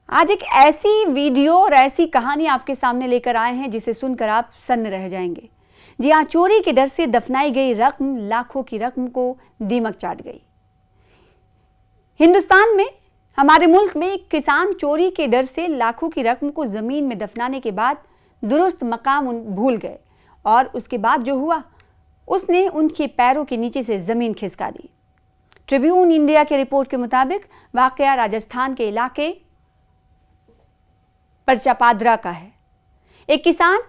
आज एक ऐसी वीडियो और ऐसी कहानी आपके सामने लेकर आए हैं जिसे सुनकर आप सन्न रह जाएंगे। जी हाँ, चोरी के डर से दफनाई गई रकम, लाखों की रकम को दीमक चाट गई। हिंदुस्तान में, हमारे मुल्क में एक किसान चोरी के डर से लाखों की रकम को जमीन में दफनाने के बाद दुरुस्त मकाम भूल गए और उसके बाद जो हुआ उसने उनके पैरों के नीचे से जमीन खिसका दी। ट्रिब्यून इंडिया की रिपोर्ट के मुताबिक वाकया राजस्थान के इलाके परचापादरा का है। एक किसान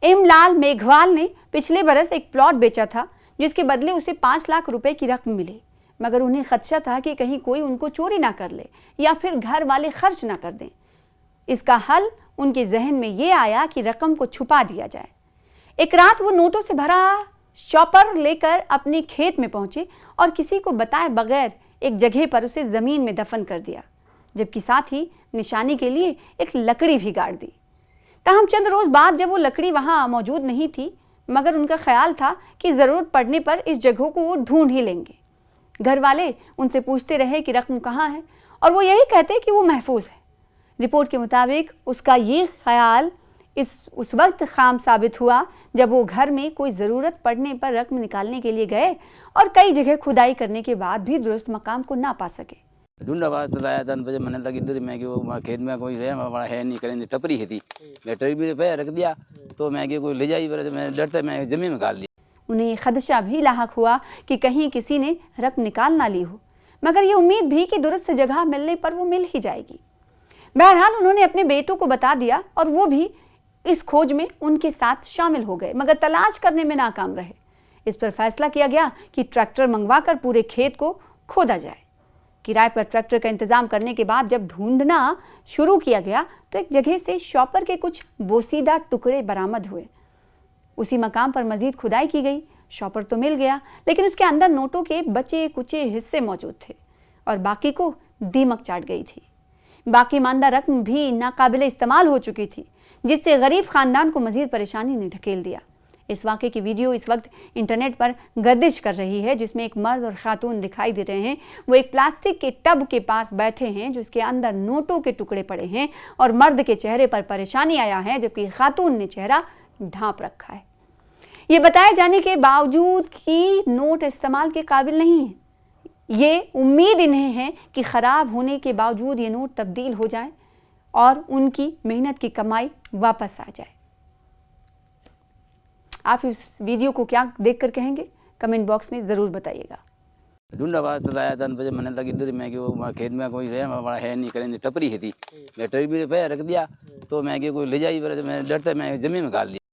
इमलाल मेघवाल ने पिछले बरस एक प्लॉट बेचा था जिसके बदले उसे 5 लाख रुपए की रकम मिली, मगर उन्हें खदशा था कि कहीं कोई उनको चोरी ना कर ले या फिर घर वाले खर्च ना कर दें। इसका हल उनके जहन में यह आया कि रकम को छुपा दिया जाए। एक रात वो नोटों से भरा शॉपर लेकर अपने खेत में पहुंचे और किसी को बताए बगैर एक जगह पर उसे जमीन में दफन कर दिया, जबकि साथ ही निशानी के लिए एक लकड़ी भी गाड़ दी। ताहम चंद रोज बाद जब वो लकड़ी वहां मौजूद नहीं थी, मगर उनका ख्याल था कि जरूरत पड़ने पर इस जगह को वो ढूंढ ही लेंगे। घर वाले उनसे पूछते रहे कि रकम कहाँ है और वो यही कहते कि वो महफूज है। रिपोर्ट के मुताबिक उसका ये ख्याल उस वक्त खाम साबित हुआ जब वो घर में कोई ज़रूरत पड़ने पर रकम निकालने के लिए गए और कई जगह खुदाई करने के बाद भी दुरुस्त मकाम को ना पा सके। ढूंढा बात लाया था बजे मैंने लगी इधर मैं कि वो खेत में कोई रहे बड़ा है नहीं करेंगे टपरी है थी, मैं टपरी पे रख दिया तो मैं कि कोई ले जाई, मैं डरते मैं जमीन में गाल दिया। उन्हें ये खदशा भी लाहक हुआ कि कहीं किसी ने रकम निकाल ना ली हो, मगर ये उम्मीद भी कि दुरुस्त जगह मिलने पर वो मिल ही जाएगी। बहरहाल उन्होंने अपने बेटों को बता दिया और वो भी इस खोज में उनके साथ शामिल हो गए, मगर तलाश करने में नाकाम रहे। इस पर फैसला किया गया कि ट्रैक्टर मंगवाकर पूरे खेत को खोदा जाए। किराए पर ट्रैक्टर का इंतजाम करने के बाद जब ढूंढना शुरू किया गया तो एक जगह से शॉपर के कुछ बोसीदा टुकड़े बरामद हुए। उसी मकाम पर मजीद खुदाई की गई। शॉपर तो मिल गया, लेकिन उसके अंदर नोटों के बचे कुचे हिस्से मौजूद थे और बाकी को दीमक चाट गई थी। बाकी मानदा रकम भी नाकाबिले इस्तेमाल हो चुकी थी, जिससे गरीब खानदान को मजीद परेशानी ने ढकेल दिया। इस वाक़े की वीडियो इस वक्त इंटरनेट पर गर्दिश कर रही है, जिसमें एक मर्द और खातून दिखाई दे रहे हैं। वो एक प्लास्टिक के टब के पास बैठे हैं जिसके अंदर नोटों के टुकड़े पड़े हैं और मर्द के चेहरे पर परेशानी आया है, जबकि खातून ने चेहरा ढांप रखा है। ये बताए जाने के बावजूद कि नोट इस्तेमाल के काबिल नहीं है, ये उम्मीद इन्हें है कि ख़राब होने के बावजूद ये नोट तब्दील हो जाए और उनकी मेहनत की कमाई वापस आ जाए। आप इस वीडियो को क्या देखकर कहेंगे, कमेंट बॉक्स में ज़रूर बताइएगा। ढूंढा बात लाया था बजे मैंने लगी इधर मैं कि वो खेत में कोई रहे बड़ा है नहीं करेंगे टपरी है थी, मैं टपरी पे रख दिया तो मैं कि कोई ले जाई, मैं डरते मैं जमीन में गाल दिया।